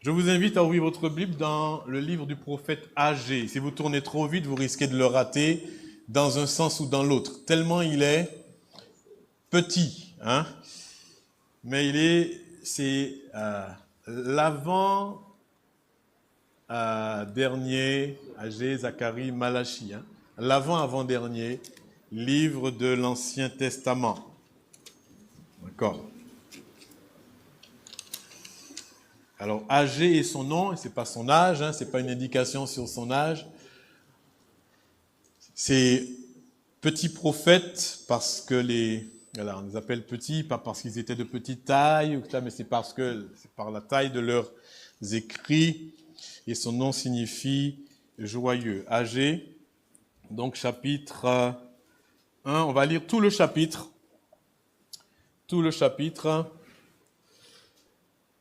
Je vous invite à ouvrir votre Bible dans le livre du prophète Agé. Si vous tournez trop vite, vous risquez de le rater dans un sens ou dans l'autre. Tellement il est petit, hein? Mais c'est l'avant-dernier, Agé, Zacharie, Malachie, hein? L'avant-avant-dernier livre de l'Ancien Testament. D'accord. Alors, Agé est son nom, et c'est pas son âge, hein, c'est pas une indication sur son âge. C'est petit prophète parce que on les appelle petits, pas parce qu'ils étaient de petite taille, mais c'est parce que c'est par la taille de leurs écrits, et son nom signifie joyeux. Agé, donc chapitre 1, on va lire tout le chapitre.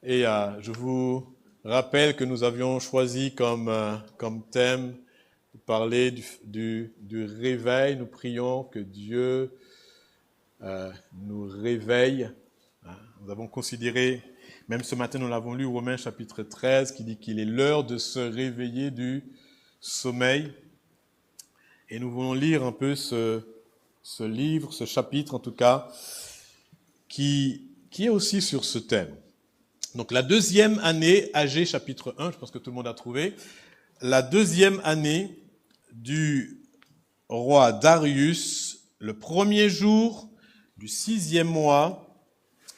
Et je vous rappelle que nous avions choisi comme thème de parler du réveil. Nous prions que Dieu nous réveille. Nous avons considéré, même ce matin nous l'avons lu, Romains chapitre 13, qui dit qu'il est l'heure de se réveiller du sommeil. Et nous voulons lire un peu ce livre, ce chapitre en tout cas, qui est aussi sur ce thème. Donc la deuxième année, Agé chapitre 1, je pense que tout le monde a trouvé, la deuxième année du roi Darius, le premier jour du 6e mois,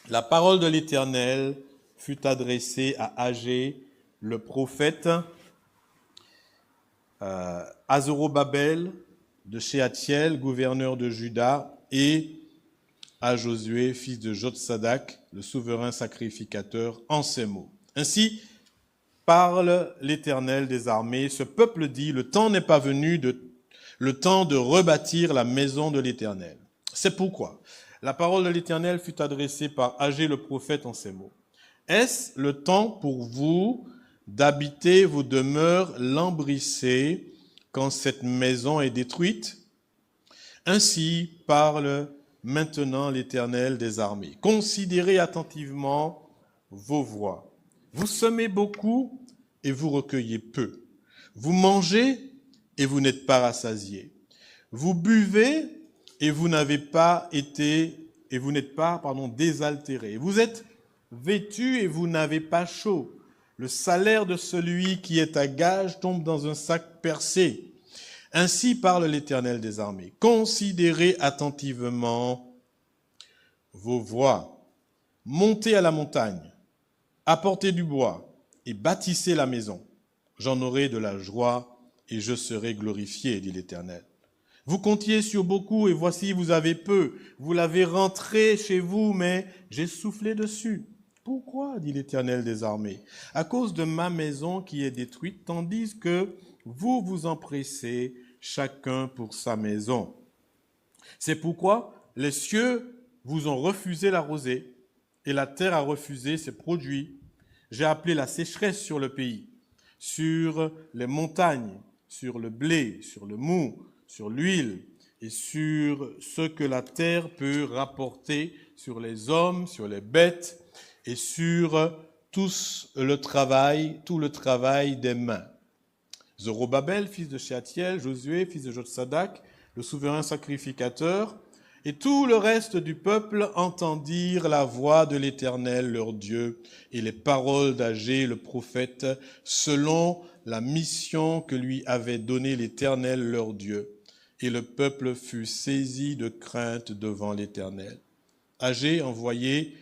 la parole de l'Éternel fut adressée à Agé, le prophète, à Zorobabel de Shealtiel, gouverneur de Juda, et à Josué, fils de Jotsadak, le souverain sacrificateur, en ces mots. Ainsi parle l'Éternel des armées, ce peuple dit, le temps n'est pas venu, le temps de rebâtir la maison de l'Éternel. C'est pourquoi la parole de l'Éternel fut adressée par Agé le prophète en ces mots. Est-ce le temps pour vous d'habiter vos demeures lambrissées quand cette maison est détruite? Ainsi parle maintenant l'Éternel des armées. Considérez attentivement vos voies. Vous semez beaucoup et vous recueillez peu. Vous mangez et vous n'êtes pas rassasiés. Vous buvez et vous n'êtes pas désaltérés. Vous êtes vêtus et vous n'avez pas chaud. Le salaire de celui qui est à gage tombe dans un sac percé. Ainsi parle l'Éternel des armées. Considérez attentivement vos voies. Montez à la montagne, apportez du bois et bâtissez la maison. J'en aurai de la joie et je serai glorifié, dit l'Éternel. Vous comptiez sur beaucoup et voici vous avez peu. Vous l'avez rentré chez vous, mais j'ai soufflé dessus. Pourquoi, dit l'Éternel des armées? À cause de ma maison qui est détruite, tandis que vous vous empressez, chacun pour sa maison. C'est pourquoi les cieux vous ont refusé la rosée et la terre a refusé ses produits. J'ai appelé la sécheresse sur le pays, sur les montagnes, sur le blé, sur le mou, sur l'huile et sur ce que la terre peut rapporter, sur les hommes, sur les bêtes et sur tout le travail des mains. Zorobabel, fils de Shealtiel, Josué, fils de Jotsadak, le souverain sacrificateur, et tout le reste du peuple entendirent la voix de l'Éternel, leur Dieu, et les paroles d'Agé, le prophète, selon la mission que lui avait donnée l'Éternel, leur Dieu. Et le peuple fut saisi de crainte devant l'Éternel. Agé, envoyé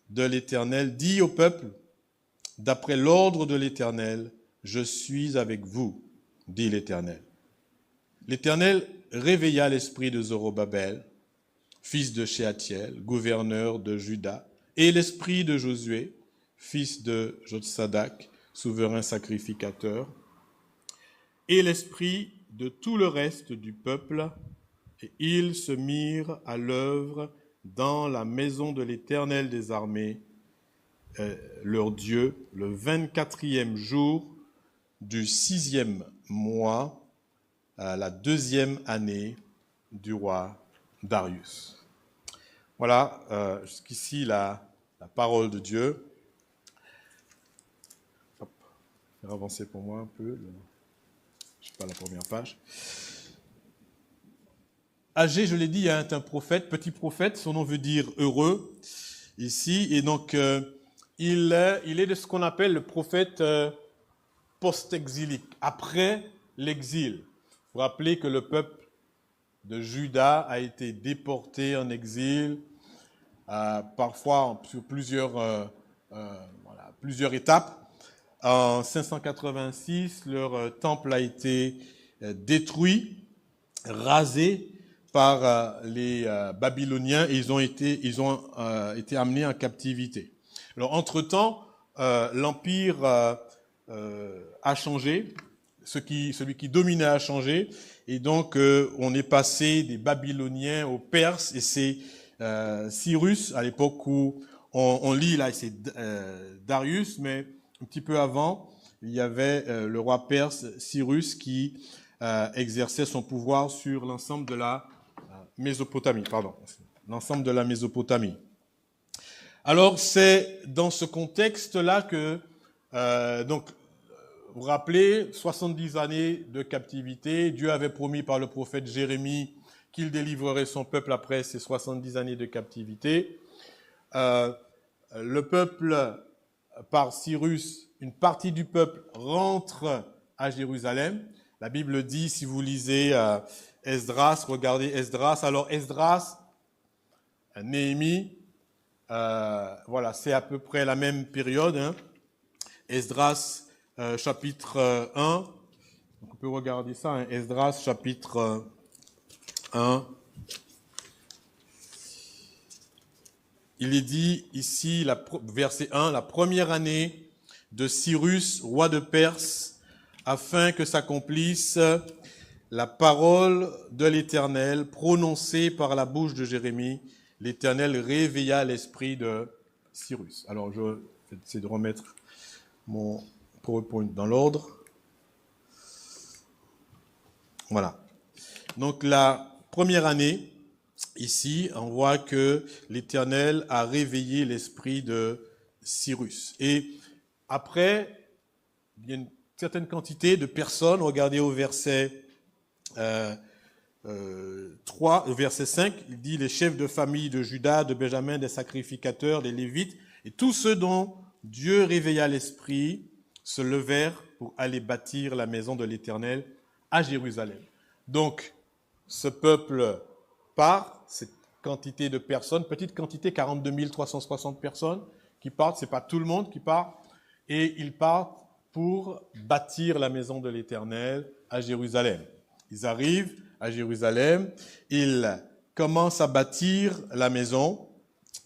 de l'Éternel, dit au peuple, d'après l'ordre de l'Éternel, je suis avec vous, dit l'Éternel. L'Éternel réveilla l'esprit de Zorobabel, fils de Shealtiel, gouverneur de Juda, et l'esprit de Josué, fils de Jotsadak, souverain sacrificateur, et l'esprit de tout le reste du peuple, et ils se mirent à l'œuvre dans la maison de l'Éternel des armées, leur Dieu, le 24e jour du 6e mois, la deuxième année du roi Darius. Voilà, jusqu'ici la parole de Dieu. Avancez pour moi un peu. Je ne sais pas la première page. Agé, je l'ai dit, est un prophète, petit prophète. Son nom veut dire heureux ici. Et donc, il est de ce qu'on appelle le prophète post-exilique, après l'exil. Vous vous rappelez que le peuple de Juda a été déporté en exil, parfois sur plusieurs étapes. En 586, leur temple a été détruit, rasé par les Babyloniens et ils ont été amenés en captivité. Alors, entre-temps, l'empire a changé, celui qui dominait a changé, et donc on est passé des Babyloniens aux Perses, et c'est Cyrus, à l'époque où on lit là, c'est Darius, mais un petit peu avant, il y avait le roi perse Cyrus qui exerçait son pouvoir sur l'ensemble de la Mésopotamie, l'ensemble de la Mésopotamie. Alors, c'est dans ce contexte-là que, donc, vous vous rappelez, 70 années de captivité, Dieu avait promis par le prophète Jérémie qu'il délivrerait son peuple après ces 70 années de captivité. Le peuple, par Cyrus, une partie du peuple rentre à Jérusalem. La Bible dit, si vous lisez Esdras, regardez Esdras. Alors Esdras, Néhémie, voilà, c'est à peu près la même période. Hein. Esdras, chapitre 1. Donc on peut regarder ça. Hein. Esdras, chapitre 1. Il est dit ici, verset 1, la première année de Cyrus, roi de Perse, afin que s'accomplisse la parole de l'Éternel prononcée par la bouche de Jérémie. L'Éternel réveilla l'esprit de Cyrus. Alors, je vais essayer de remettre mon PowerPoint dans l'ordre. Voilà. Donc, la première année, ici, on voit que l'Éternel a réveillé l'esprit de Cyrus. Et après, il y a une certaine quantité de personnes, regardez au verset 3, au verset 5, il dit les chefs de famille de Juda, de Benjamin, des sacrificateurs, des Lévites, et tous ceux dont Dieu réveilla l'esprit se levèrent pour aller bâtir la maison de l'Éternel à Jérusalem. Donc, ce peuple part, cette quantité de personnes, petite quantité, 42 360 personnes qui partent, c'est pas tout le monde qui part, et ils partent pour bâtir la maison de l'Éternel à Jérusalem. Ils arrivent à Jérusalem, ils commencent à bâtir la maison,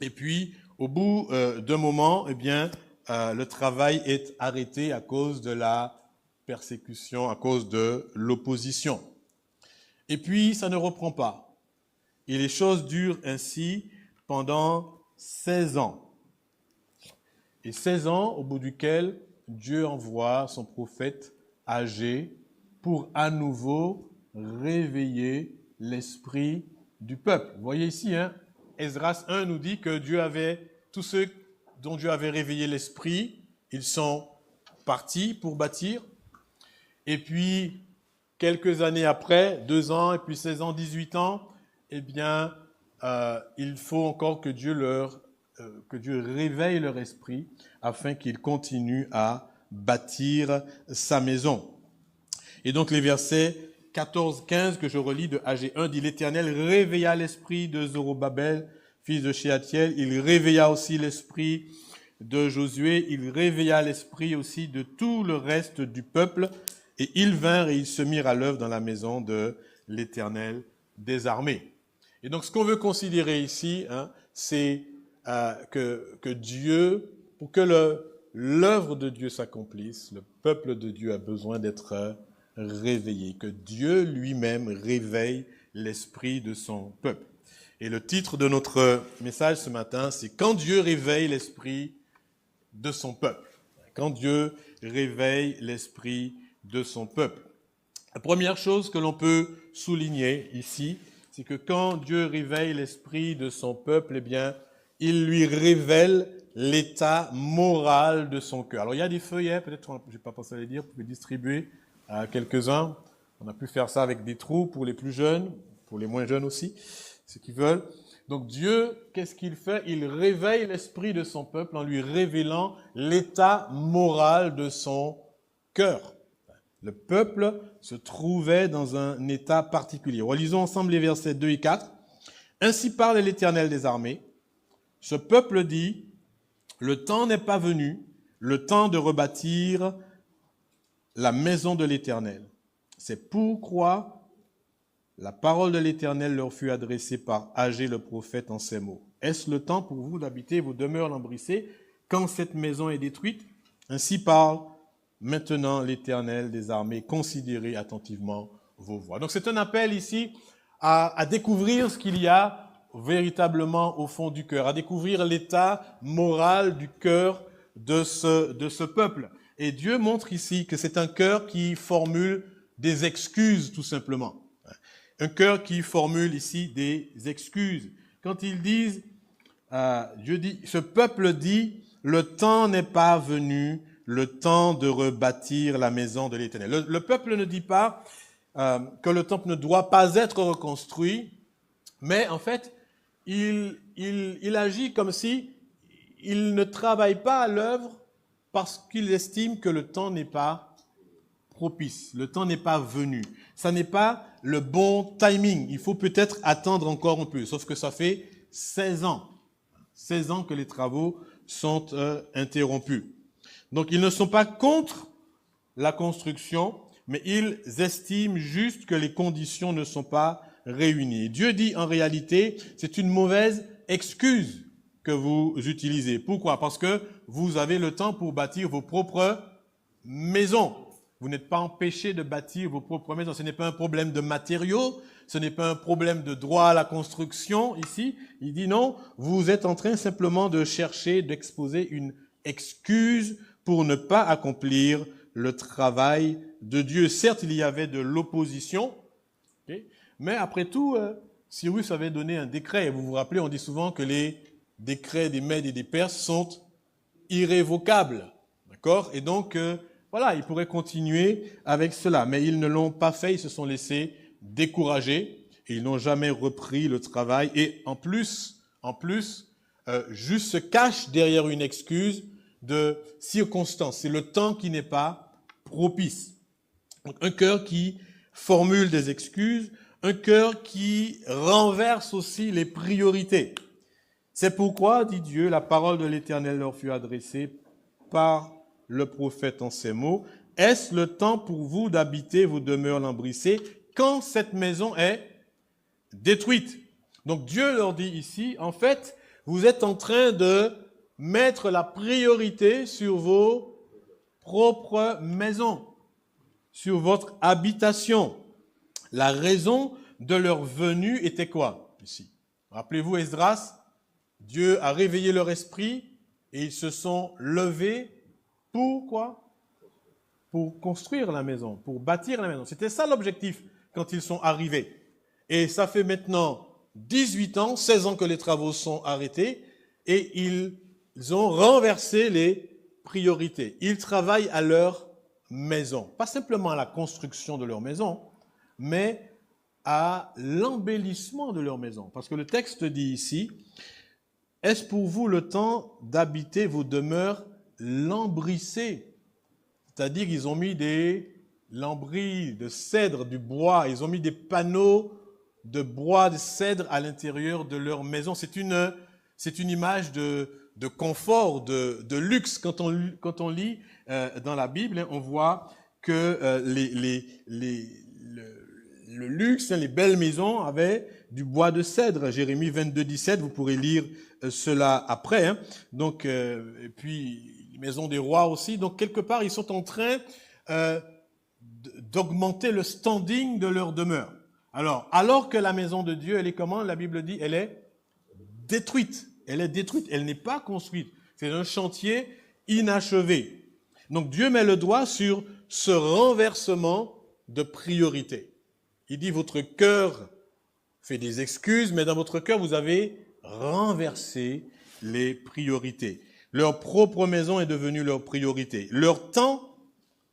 et puis au bout d'un moment, eh bien, le travail est arrêté à cause de la persécution, à cause de l'opposition. Et puis, ça ne reprend pas. Et les choses durent ainsi pendant 16 ans. Et 16 ans, au bout duquel Dieu envoie son prophète Agé pour à nouveau réveiller l'esprit du peuple. Vous voyez ici, hein, Esdras 1 nous dit que tous ceux dont Dieu avait réveillé l'esprit, ils sont partis pour bâtir. Et puis, quelques années après, 2 ans, et puis 16 ans, 18 ans, eh bien, il faut encore que Dieu réveille leur esprit afin qu'ils continuent à bâtir sa maison. Et donc, les versets 14-15 que je relis de Agé 1 dit « L'Éternel réveilla l'esprit de Zorobabel, fils de Shealtiel. Il réveilla aussi l'esprit de Josué. Il réveilla l'esprit aussi de tout le reste du peuple. Et ils vinrent et ils se mirent à l'œuvre dans la maison de l'Éternel des armées. » Et donc, ce qu'on veut considérer ici, hein, c'est que Dieu, pour que l'œuvre de Dieu s'accomplisse, le peuple de Dieu a besoin d'être réveillé, que Dieu lui-même réveille l'esprit de son peuple. Et le titre de notre message ce matin, c'est « Quand Dieu réveille l'esprit de son peuple ». Quand Dieu réveille l'esprit de son peuple. La première chose que l'on peut souligner ici, c'est que quand Dieu réveille l'esprit de son peuple, eh bien, il lui révèle l'état moral de son cœur. Alors, il y a des feuillets, peut-être, je n'ai pas pensé à les dire, vous pouvez distribuer à quelques-uns. On a pu faire ça avec des trous pour les plus jeunes, pour les moins jeunes aussi, ceux qui veulent. Donc Dieu, qu'est-ce qu'il fait? Il réveille l'esprit de son peuple en lui révélant l'état moral de son cœur. Le peuple se trouvait dans un état particulier. Relisons ensemble les versets 2 et 4. « Ainsi parle l'Éternel des armées. Ce peuple dit, le temps n'est pas venu, le temps de rebâtir la maison de l'Éternel. C'est pourquoi la parole de l'Éternel leur fut adressée par Agé le prophète en ces mots. Est-ce le temps pour vous d'habiter vos demeures lambrissées quand cette maison est détruite? Ainsi parle maintenant l'Éternel des armées. Considérez attentivement vos voies. » Donc c'est un appel ici à découvrir ce qu'il y a véritablement au fond du cœur, à découvrir l'état moral du cœur de ce peuple. Et Dieu montre ici que c'est un cœur qui formule des excuses tout simplement. Un cœur qui formule ici des excuses. Quand ils disent, ce peuple dit, le temps n'est pas venu, le temps de rebâtir la maison de l'Éternel. Le peuple ne dit pas que le temple ne doit pas être reconstruit, mais en fait, il agit comme si il ne travaille pas à l'œuvre parce qu'il estime que le temps n'est pas propice, le temps n'est pas venu. Ça n'est pas le bon timing. Il faut peut-être attendre encore un peu, sauf que ça fait 16 ans que les travaux sont interrompus. Donc, ils ne sont pas contre la construction, mais ils estiment juste que les conditions ne sont pas réunies. Dieu dit en réalité, c'est une mauvaise excuse que vous utilisez. Pourquoi? Parce que vous avez le temps pour bâtir vos propres maisons. Vous n'êtes pas empêché de bâtir vos propres maisons. Ce n'est pas un problème de matériaux, ce n'est pas un problème de droit à la construction ici. Il dit non, vous êtes en train simplement de chercher, d'exposer une excuse pour ne pas accomplir le travail de Dieu. Certes, il y avait de l'opposition, okay, mais après tout, Cyrus avait donné un décret. Et vous vous rappelez, on dit souvent que les décrets des Mèdes et des Perses sont irrévocables. D'accord? Et donc, voilà, ils pourraient continuer avec cela. Mais ils ne l'ont pas fait, ils se sont laissés décourager et ils n'ont jamais repris le travail. Et en plus, juste se cache derrière une excuse de circonstance. C'est le temps qui n'est pas propice. Donc, un cœur qui formule des excuses, un cœur qui renverse aussi les priorités. C'est pourquoi, dit Dieu, la parole de l'Éternel leur fut adressée par le prophète en ces mots. Est-ce le temps pour vous d'habiter vos demeures lambrissées quand cette maison est détruite? Donc Dieu leur dit ici, en fait, vous êtes en train de mettre la priorité sur vos propres maisons, sur votre habitation. La raison de leur venue était quoi ici? Rappelez-vous Esdras, Dieu a réveillé leur esprit et ils se sont levés pour quoi? Pour construire la maison, pour bâtir la maison. C'était ça l'objectif quand ils sont arrivés. Et ça fait maintenant 18 ans, 16 ans que les travaux sont arrêtés et ils ont renversé les priorités. Ils travaillent à leur maison. Pas simplement à la construction de leur maison, mais à l'embellissement de leur maison. Parce que le texte dit ici, « Est-ce pour vous le temps d'habiter vos demeures lambrissées ?» C'est-à-dire qu'ils ont mis des lambris de cèdre, du bois, ils ont mis des panneaux de bois, de cèdre à l'intérieur de leur maison. C'est une image de confort, de luxe. Quand on lit dans la Bible, on voit que le luxe, les belles maisons avaient du bois de cèdre. Jérémie 22, 17, vous pourrez lire cela après. Donc, et puis les maisons des rois aussi. Donc, quelque part, ils sont en train d'augmenter le standing de leur demeure. Alors que la maison de Dieu, elle est comment? La Bible dit, elle est détruite. Elle est détruite, elle n'est pas construite. C'est un chantier inachevé. Donc Dieu met le doigt sur ce renversement de priorité. Il dit, votre cœur fait des excuses, mais dans votre cœur, vous avez renversé les priorités. Leur propre maison est devenue leur priorité. Leur temps,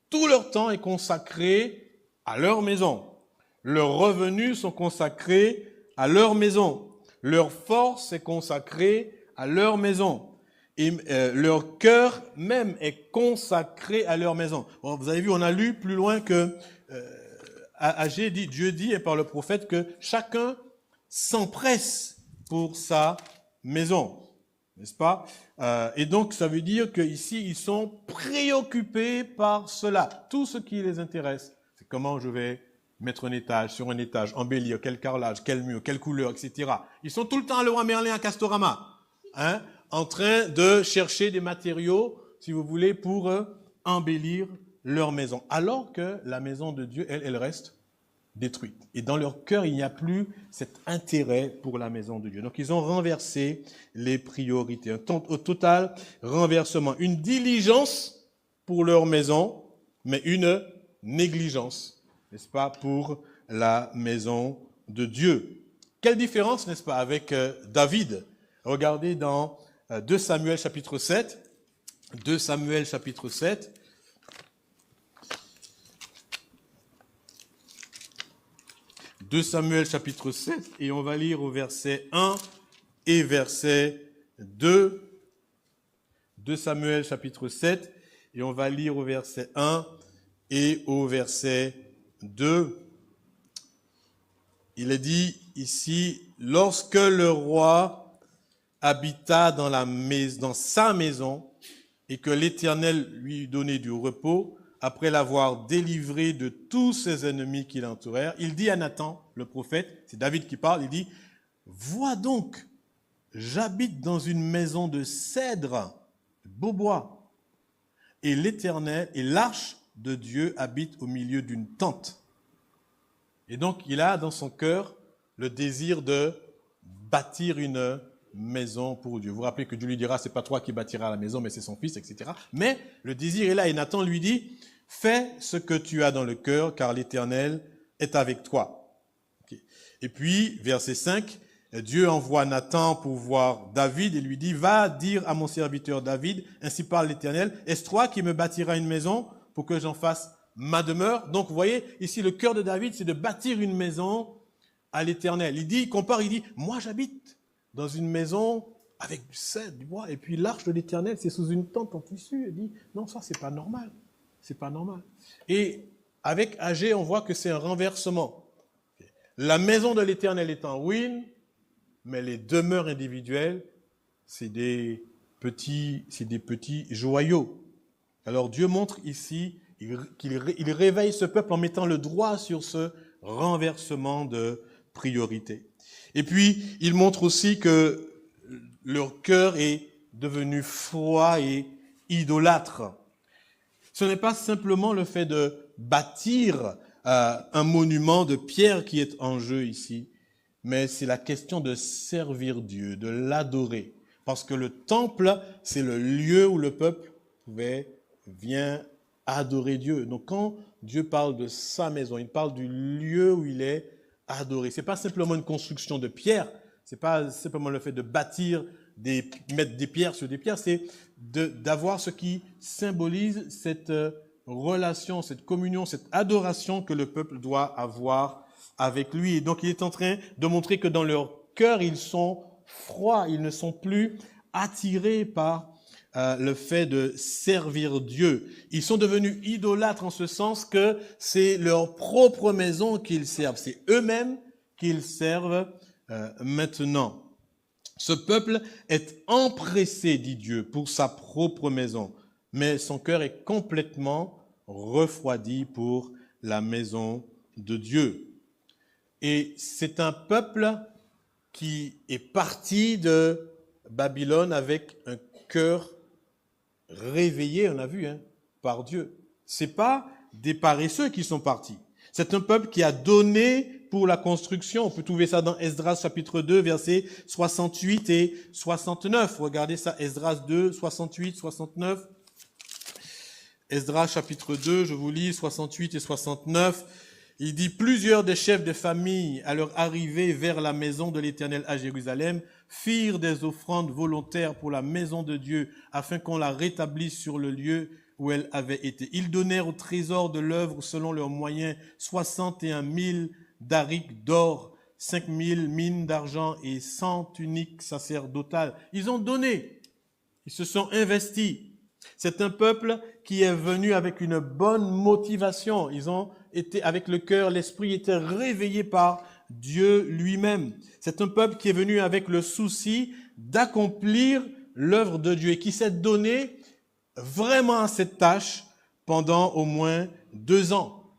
tout leur temps est consacré à leur maison. Leurs revenus sont consacrés à leur maison. Leur force est consacrée à leur maison. Et leur cœur même est consacré à leur maison. Bon, vous avez vu, on a lu plus loin que Agé dit, Dieu dit, et par le prophète, que chacun s'empresse pour sa maison. N'est-ce pas? Et donc, ça veut dire qu'ici, ils sont préoccupés par cela. Tout ce qui les intéresse, c'est comment je vais mettre un étage sur un étage, embellir, quel carrelage, quel mur, quelle couleur, etc. Ils sont tout le temps à Leroy Merlin, à Castorama, hein, en train de chercher des matériaux, si vous voulez, pour embellir leur maison. Alors que la maison de Dieu, elle reste détruite. Et dans leur cœur, il n'y a plus cet intérêt pour la maison de Dieu. Donc, ils ont renversé les priorités. Au total, renversement. Une diligence pour leur maison, mais une négligence, n'est-ce pas, pour la maison de Dieu. Quelle différence, n'est-ce pas, avec David? Regardez dans 2 Samuel chapitre 7. 2 Samuel chapitre 7. 2 Samuel chapitre 7, et on va lire au verset 1 et verset 2. 2 Samuel chapitre 7, et on va lire au verset 1 et au verset 2. Il est dit ici, lorsque le roi habita dans sa maison, et que l'Éternel lui eut donné du repos, après l'avoir délivré de tous ses ennemis qui l'entourèrent, il dit à Nathan, le prophète, c'est David qui parle, il dit, « Vois donc, j'habite dans une maison de cèdre, de beau bois, et l'Éternel et l'arche de Dieu habite au milieu d'une tente. » Et donc, il a dans son cœur le désir de bâtir une maison pour Dieu. Vous vous rappelez que Dieu lui dira, c'est pas toi qui bâtiras la maison, mais c'est son fils, etc. Mais le désir est là, et Nathan lui dit, fais ce que tu as dans le cœur, car l'Éternel est avec toi. Okay. Et puis, verset 5, Dieu envoie Nathan pour voir David et lui dit, va dire à mon serviteur David, ainsi parle l'Éternel, est-ce toi qui me bâtiras une maison pour que j'en fasse ma demeure? Donc, vous voyez, ici, le cœur de David, c'est de bâtir une maison à l'Éternel. Il compare, moi j'habite dans une maison avec du cèdre, du bois, et puis l'arche de l'Éternel, c'est sous une tente en tissu. Il dit, non, ça, c'est pas normal. C'est pas normal. Et avec Agé, on voit que c'est un renversement. La maison de l'Éternel est en ruine, mais les demeures individuelles, c'est des petits joyaux. Alors Dieu montre ici qu'il réveille ce peuple en mettant le doigt sur ce renversement de priorité. Et puis, il montre aussi que leur cœur est devenu froid et idolâtre. Ce n'est pas simplement le fait de bâtir un monument de pierre qui est en jeu ici, mais c'est la question de servir Dieu, de l'adorer. Parce que le temple, c'est le lieu où le peuple vient adorer Dieu. Donc quand Dieu parle de sa maison, il parle du lieu où il est adoré. C'est pas simplement une construction de pierre, c'est pas simplement le fait de bâtir, mettre des pierres sur des pierres, c'est d'avoir ce qui symbolise cette relation, cette communion, cette adoration que le peuple doit avoir avec lui. Et donc il est en train de montrer que dans leur cœur, ils sont froids, ils ne sont plus attirés par le fait de servir Dieu. Ils sont devenus idolâtres en ce sens que c'est leur propre maison qu'ils servent. C'est eux-mêmes qu'ils servent maintenant. Ce peuple est empressé, dit Dieu, pour sa propre maison, mais son cœur est complètement refroidi pour la maison de Dieu. Et c'est un peuple qui est parti de Babylone avec un cœur réveillé, on a vu, par Dieu. C'est pas des paresseux qui sont partis. C'est un peuple qui a donné pour la construction. On peut trouver ça dans Esdras chapitre 2, versets 68 et 69. Regardez ça, Esdras 2, 68, 69. Esdras chapitre 2, je vous lis 68 et 69. Il dit, plusieurs des chefs de famille, à leur arrivée vers la maison de l'Éternel à Jérusalem, firent des offrandes volontaires pour la maison de Dieu, afin qu'on la rétablisse sur le lieu où elle avait été. Ils donnèrent au trésor de l'œuvre, selon leurs moyens, 61 000 darics d'or, 5 000 mines d'argent et 100 tuniques sacerdotales. Ils ont donné, ils se sont investis. C'est un peuple qui est venu avec une bonne motivation. Ils ont été avec le cœur, l'esprit était réveillé par Dieu lui-même. C'est un peuple qui est venu avec le souci d'accomplir l'œuvre de Dieu et qui s'est donné vraiment à cette tâche pendant au moins 2 ans.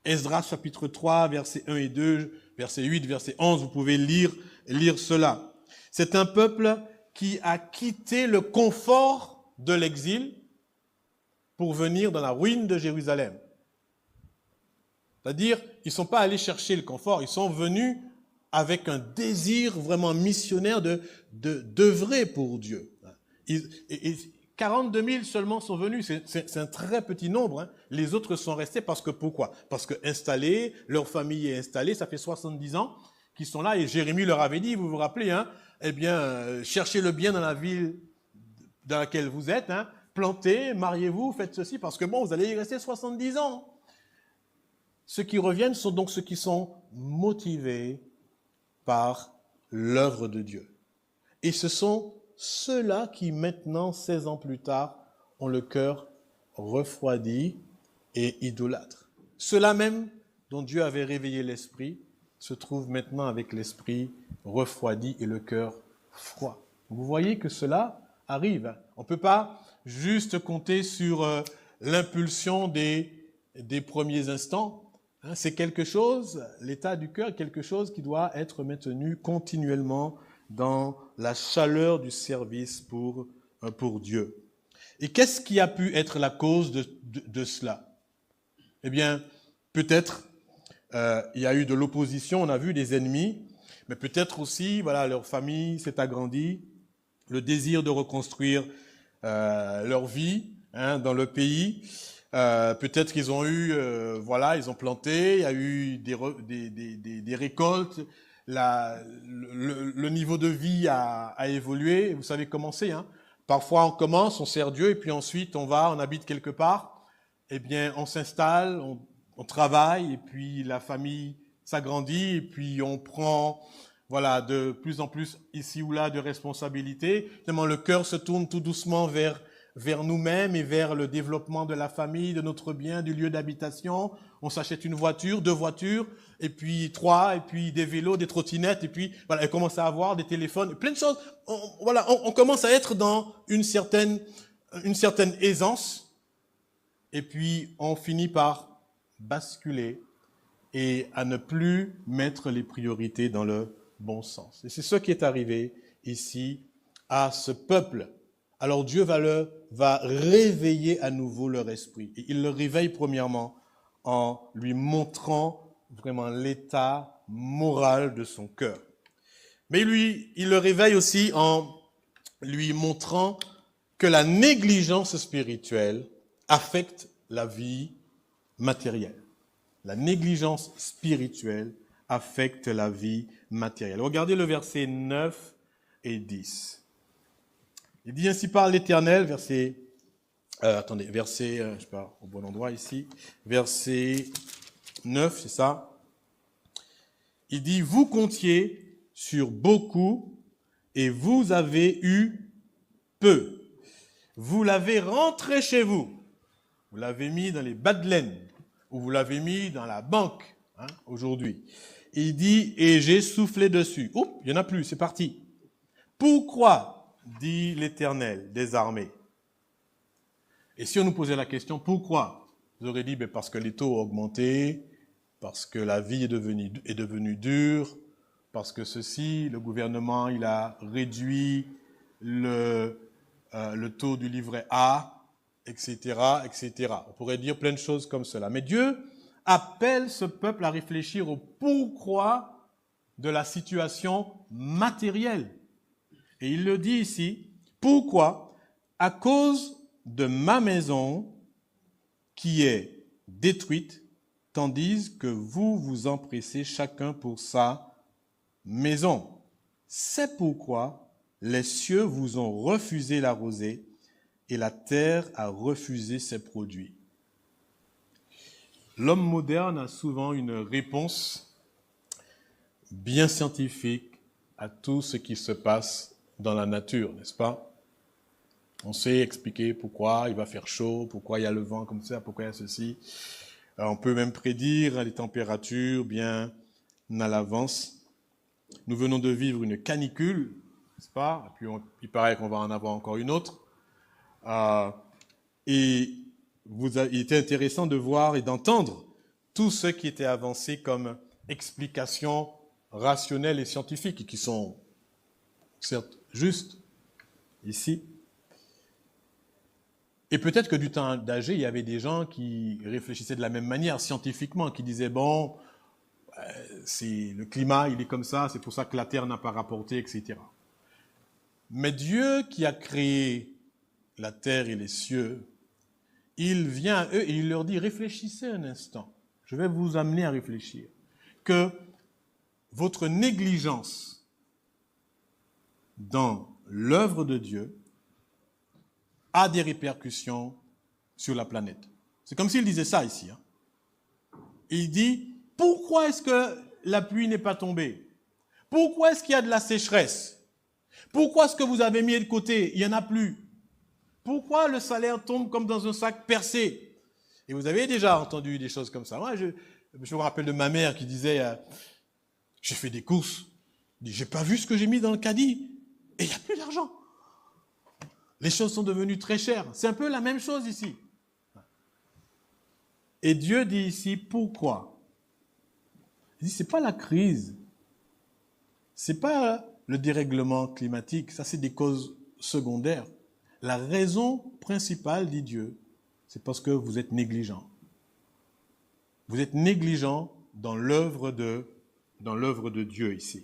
Esdras chapitre 3, versets 1 et 2, verset 8, verset 11, vous pouvez lire cela. C'est un peuple qui a quitté le confort de l'exil pour venir dans la ruine de Jérusalem. C'est-à-dire, ils ne sont pas allés chercher le confort, ils sont venus avec un désir vraiment missionnaire d'œuvrer pour Dieu. 42 000 seulement sont venus, c'est un très petit nombre. Hein. Les autres sont restés parce que pourquoi? Parce que installés, leur famille est installée, ça fait 70 ans qu'ils sont là et Jérémie leur avait dit, vous vous rappelez, hein, eh bien, cherchez le bien dans la ville dans laquelle vous êtes, hein, plantez, mariez-vous, faites ceci, parce que bon, vous allez y rester 70 ans. Ceux qui reviennent sont donc ceux qui sont motivés par l'œuvre de Dieu. Et ce sont ceux-là qui maintenant, 16 ans plus tard, ont le cœur refroidi et idolâtre. Ceux-là même dont Dieu avait réveillé l'esprit se trouvent maintenant avec l'esprit refroidi et le cœur froid. Vous voyez que cela arrive. On ne peut pas juste compter sur l'impulsion des premiers instants. C'est quelque chose, l'état du cœur est quelque chose qui doit être maintenu continuellement dans la chaleur du service pour Dieu. Et qu'est-ce qui a pu être la cause de cela? Eh bien, peut-être il y a eu de l'opposition, on a vu des ennemis, mais peut-être aussi, voilà, leur famille s'est agrandie, le désir de reconstruire leur vie dans le pays. Peut-être qu'ils ont eu, ils ont planté, il y a eu des récoltes, le niveau de vie a évolué. Vous savez comment c'est, hein? Parfois on commence, on sert Dieu, et puis ensuite on habite quelque part. Eh bien, on s'installe, on travaille, et puis la famille s'agrandit, et puis on prend, voilà, de plus en plus ici ou là de responsabilités. Tellement le cœur se tourne tout doucement vers nous-mêmes et vers le développement de la famille, de notre bien, du lieu d'habitation. On s'achète une voiture, 2 voitures, et puis 3, et puis des vélos, des trottinettes, et puis voilà, on commence à avoir des téléphones, plein de choses. On commence à être dans une certaine aisance, et puis on finit par basculer et à ne plus mettre les priorités dans le bon sens. Et c'est ce qui est arrivé ici à ce peuple. Alors Dieu va réveiller à nouveau leur esprit. Et il le réveille premièrement en lui montrant vraiment l'état moral de son cœur. Mais il le réveille aussi en lui montrant que la négligence spirituelle affecte la vie matérielle. La négligence spirituelle affecte la vie matérielle. Regardez le verset 9 et 10. Il dit ainsi par l'Éternel, verset, je sais pas, au bon endroit ici, verset 9, c'est ça. Il dit, vous comptiez sur beaucoup et vous avez eu peu. Vous l'avez rentré chez vous. Vous l'avez mis dans les bas de laine ou vous l'avez mis dans la banque aujourd'hui. Il dit, et j'ai soufflé dessus. Oups, il n'y en a plus, c'est parti. Pourquoi, dit l'Éternel des armées? Et si on nous posait la question, pourquoi? Vous aurez dit, parce que les taux ont augmenté, parce que la vie est devenue dure, parce que le gouvernement, il a réduit le taux du livret A, etc., etc. On pourrait dire plein de choses comme cela. Mais Dieu appelle ce peuple à réfléchir au pourquoi de la situation matérielle. Et il le dit ici, pourquoi? À cause de ma maison qui est détruite, tandis que vous vous empressez chacun pour sa maison. C'est pourquoi les cieux vous ont refusé la rosée et la terre a refusé ses produits. L'homme moderne a souvent une réponse bien scientifique à tout ce qui se passe dans la nature, n'est-ce pas? On sait expliquer pourquoi il va faire chaud, pourquoi il y a le vent comme ça, pourquoi il y a ceci. On peut même prédire les températures bien à l'avance. Nous venons de vivre une canicule, n'est-ce pas? Et puis il paraît qu'on va en avoir encore une autre. Et il était intéressant de voir et d'entendre tout ce qui était avancé comme explications rationnelles et scientifiques, qui sont certes justes ici. Et peut-être que du temps d'âgé, il y avait des gens qui réfléchissaient de la même manière scientifiquement, qui disaient, bon, le climat, il est comme ça, c'est pour ça que la Terre n'a pas rapporté, etc. Mais Dieu qui a créé la terre et les cieux, il vient à eux et il leur dit, réfléchissez un instant, je vais vous amener à réfléchir, que votre négligence dans l'œuvre de Dieu a des répercussions sur la planète. C'est comme s'il disait ça ici. Il dit, pourquoi est-ce que la pluie n'est pas tombée? Pourquoi est-ce qu'il y a de la sécheresse? Pourquoi est-ce que vous avez mis de côté, il n'y en a plus? Pourquoi le salaire tombe comme dans un sac percé? Et vous avez déjà entendu des choses comme ça. Moi, je me rappelle de ma mère qui disait, j'ai fait des courses, j'ai pas vu ce que j'ai mis dans le caddie, et il n'y a plus d'argent. Les choses sont devenues très chères. C'est un peu la même chose ici. Et Dieu dit ici, pourquoi? Il dit, c'est pas la crise, c'est pas le dérèglement climatique, ça c'est des causes secondaires. La raison principale, dit Dieu, c'est parce que vous êtes négligent. Vous êtes négligent dans l'œuvre de Dieu ici.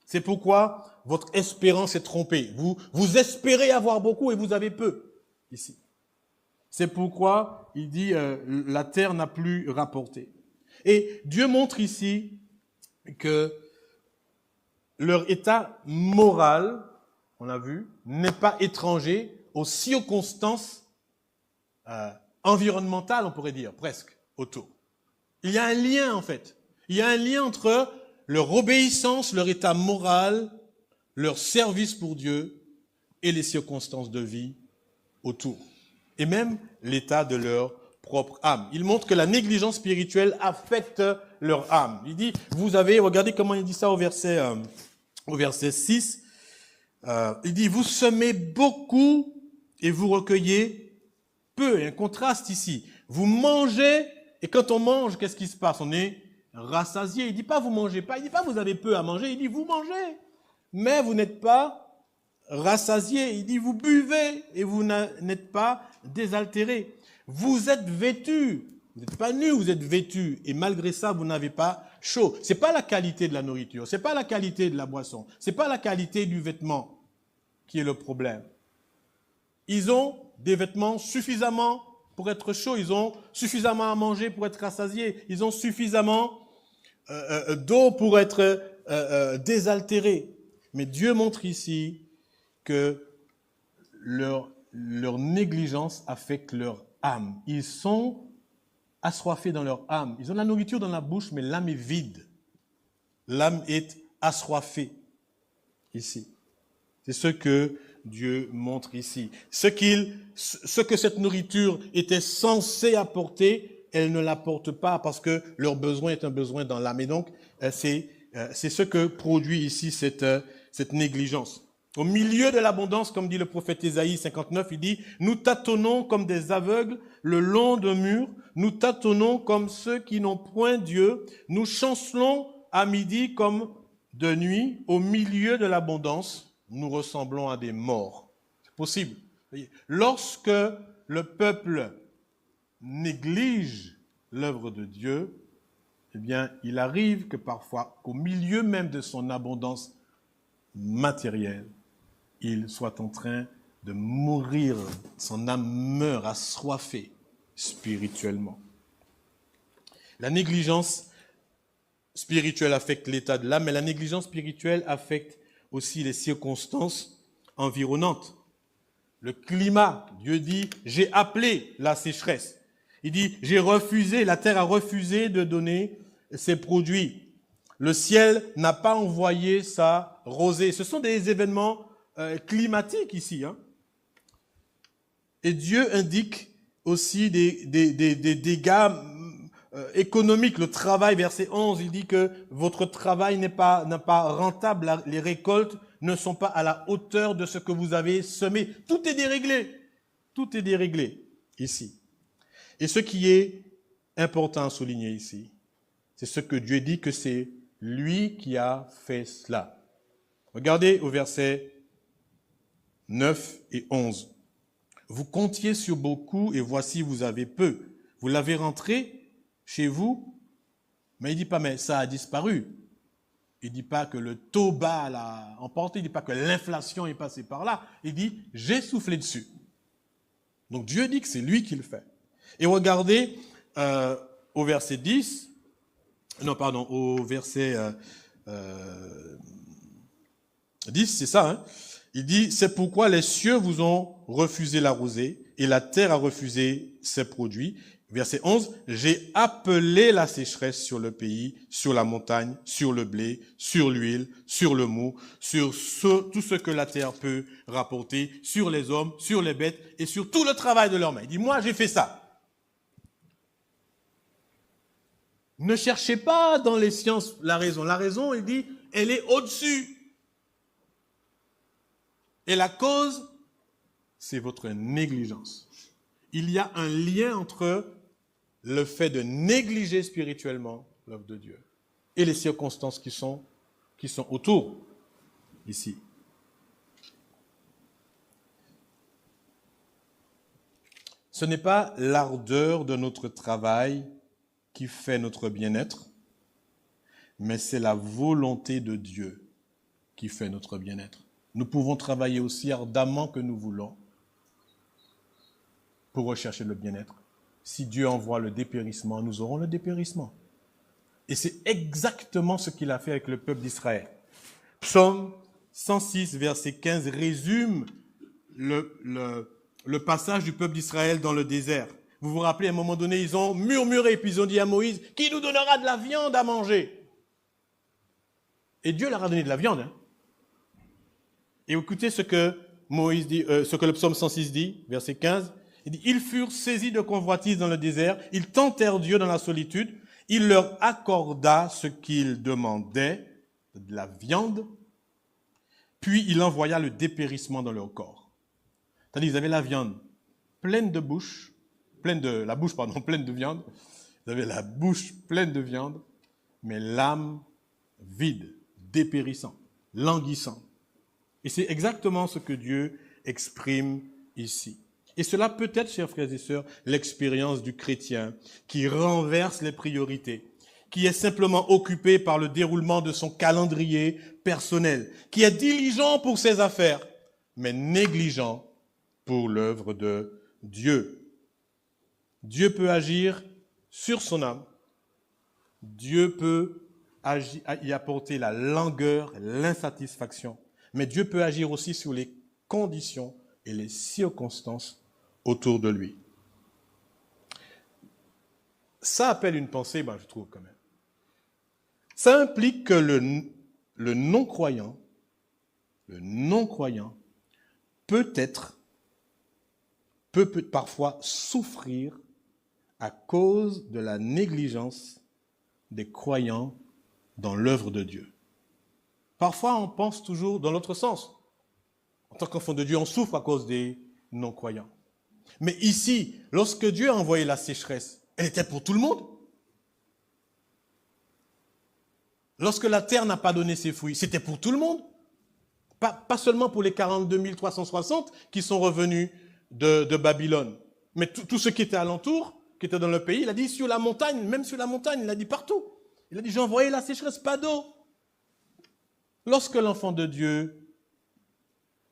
C'est pourquoi votre espérance est trompée. Vous espérez avoir beaucoup et vous avez peu ici. C'est pourquoi il dit la terre n'a plus rapporté. Et Dieu montre ici que leur état moral, on a vu, n'est pas étranger aux circonstances environnementales, on pourrait dire, presque, autour. Il y a un lien, en fait. Il y a un lien entre leur obéissance, leur état moral, leur service pour Dieu et les circonstances de vie autour. Et même l'état de leur propre âme. Il montre que la négligence spirituelle affecte leur âme. Il dit, regardez comment il dit ça au verset 6. Il dit, vous semez beaucoup et vous recueillez peu. Il y a un contraste ici. Vous mangez, et quand on mange, qu'est-ce qui se passe? On est rassasié. Il dit pas vous mangez pas, il dit pas vous avez peu à manger, il dit vous mangez, mais vous n'êtes pas rassasié. Il dit vous buvez et vous n'êtes pas désaltéré. Vous êtes vêtus, vous n'êtes pas nus, vous êtes vêtus, et malgré ça, vous n'avez pas chaud. C'est pas la qualité de la nourriture, c'est pas la qualité de la boisson, c'est pas la qualité du vêtement qui est le problème. Ils ont des vêtements suffisamment pour être chauds, ils ont suffisamment à manger pour être rassasiés, ils ont suffisamment d'eau pour être désaltérés. Mais Dieu montre ici que leur négligence affecte leur âme. Ils sont assoiffés dans leur âme. Ils ont de la nourriture dans la bouche, mais l'âme est vide. L'âme est assoiffée ici. C'est ce que Dieu montre ici. Ce que cette nourriture était censée apporter, elle ne l'apporte pas parce que leur besoin est un besoin dans l'âme. Et donc, c'est ce que produit ici cette négligence. Au milieu de l'abondance, comme dit le prophète Ésaïe 59, il dit « Nous tâtonnons comme des aveugles le long d'un mur, nous tâtonnons comme ceux qui n'ont point Dieu, nous chancelons à midi comme de nuit, au milieu de l'abondance, nous ressemblons à des morts. » C'est possible. Lorsque le peuple néglige l'œuvre de Dieu, eh bien, il arrive que parfois, qu'au milieu même de son abondance matérielle, il soit en train de mourir, son âme meurt assoiffée spirituellement. La négligence spirituelle affecte l'état de l'âme, mais la négligence spirituelle affecte aussi les circonstances environnantes. Le climat, Dieu dit, j'ai appelé la sécheresse. Il dit, j'ai refusé, la terre a refusé de donner ses produits. Le ciel n'a pas envoyé sa rosée. Ce sont des événements climatiques ici. Et Dieu indique aussi des dégâts économiques. Le travail, verset 11, il dit que votre travail n'est pas rentable, les récoltes ne sont pas à la hauteur de ce que vous avez semé. Tout est déréglé. Tout est déréglé ici. Et ce qui est important à souligner ici, c'est ce que Dieu dit que c'est lui qui a fait cela. Regardez au verset 9 et 11. Vous comptiez sur beaucoup et voici vous avez peu. Vous l'avez rentré chez vous, mais il ne dit pas mais ça a disparu. Il ne dit pas que le taux bas l'a emporté, il ne dit pas que l'inflation est passée par là. Il dit j'ai soufflé dessus. Donc Dieu dit que c'est lui qui le fait. Et regardez au verset 10, au verset 10, c'est ça, il dit, c'est pourquoi les cieux vous ont refusé la rosée et la terre a refusé ses produits. Verset 11, j'ai appelé la sécheresse sur le pays, sur la montagne, sur le blé, sur l'huile, sur le mou, sur tout ce que la terre peut rapporter, sur les hommes, sur les bêtes et sur tout le travail de leurs mains. Il dit, moi j'ai fait ça. Ne cherchez pas dans les sciences la raison. La raison, il dit, elle est au-dessus. Et la cause, c'est votre négligence. Il y a un lien entre le fait de négliger spirituellement l'œuvre de Dieu et les circonstances qui sont autour, ici. Ce n'est pas l'ardeur de notre travail qui fait notre bien-être, mais c'est la volonté de Dieu qui fait notre bien-être. Nous pouvons travailler aussi ardemment que nous voulons pour rechercher le bien-être. Si Dieu envoie le dépérissement, nous aurons le dépérissement. Et c'est exactement ce qu'il a fait avec le peuple d'Israël. Psaume 106, verset 15, résume le passage du peuple d'Israël dans le désert. Vous vous rappelez, à un moment donné, ils ont murmuré, puis ils ont dit à Moïse, « Qui nous donnera de la viande à manger ?» Et Dieu leur a donné de la viande. Et écoutez ce que Moïse dit, ce que le psaume 106 dit, verset 15. Il dit, ils furent saisis de convoitise dans le désert, ils tentèrent Dieu dans la solitude, il leur accorda ce qu'ils demandaient, de la viande, puis il envoya le dépérissement dans leur corps. C'est-à-dire, ils avaient la viande pleine de bouche, pleine de viande, ils avaient la bouche pleine de viande, mais l'âme vide, dépérissant, languissant. Et c'est exactement ce que Dieu exprime ici. Et cela peut être, chers frères et sœurs, l'expérience du chrétien qui renverse les priorités, qui est simplement occupé par le déroulement de son calendrier personnel, qui est diligent pour ses affaires, mais négligent pour l'œuvre de Dieu. Dieu peut agir sur son âme. Dieu peut y apporter la langueur, l'insatisfaction. Mais Dieu peut agir aussi sur les conditions et les circonstances autour de lui. Ça appelle une pensée, je trouve quand même. Ça implique que le non-croyant peut parfois souffrir à cause de la négligence des croyants dans l'œuvre de Dieu. Parfois, on pense toujours dans l'autre sens. En tant qu'enfant de Dieu, on souffre à cause des non-croyants. Mais ici, lorsque Dieu a envoyé la sécheresse, elle était pour tout le monde. Lorsque la terre n'a pas donné ses fruits, c'était pour tout le monde. Pas seulement pour les 42 360 qui sont revenus de Babylone, mais tous ceux qui étaient alentour, qui étaient dans le pays. Il a dit sur la montagne, même sur la montagne, il a dit partout. Il a dit j'ai envoyé la sécheresse, pas d'eau. Lorsque l'enfant de Dieu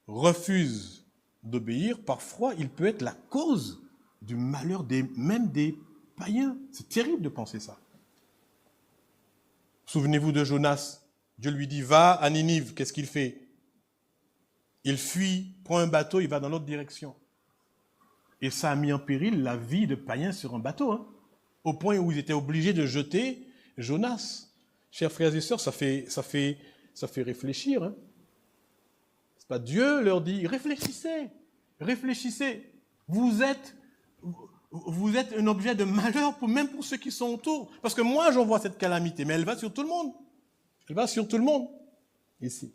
refuse d'obéir, parfois il peut être la cause du malheur même des païens. C'est terrible de penser ça. Souvenez-vous de Jonas. Dieu lui dit, va à Ninive. Qu'est-ce qu'il fait? Il fuit, prend un bateau, il va dans l'autre direction. Et ça a mis en péril la vie de païens sur un bateau, hein, au point où ils étaient obligés de jeter Jonas. Chers frères et sœurs, ça fait réfléchir. Hein. C'est pas Dieu leur dit, réfléchissez, réfléchissez. Vous êtes un objet de malheur, même pour ceux qui sont autour. Parce que moi, j'en vois cette calamité, mais elle va sur tout le monde. Elle va sur tout le monde, ici.